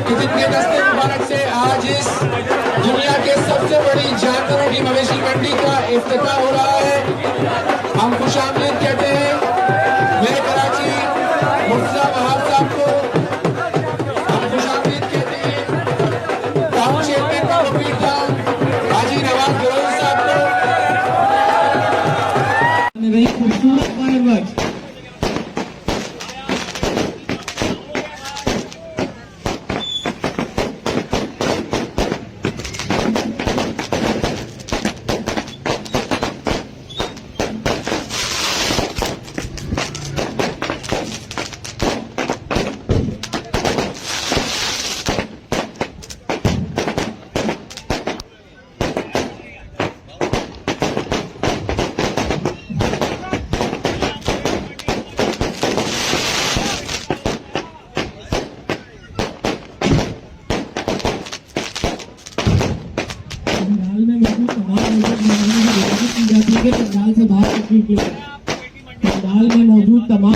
जितने दस्ते मुबारक से आज इस दुनिया के सबसे बड़ी जानवरों की मवेशी मंडी का इफ्तिताह हो रहा है। हम खुशामदीद कहते हैं मेरे कराची मुर्तजा वहाब साहब को, हम खुशामदीद कहते हैं टाउन चेयरमैन का वकील टाउन हाजी नवाज गिरोही साहब को। खूबसूरत फायरवर्क पंडाल में मौजूद तमाम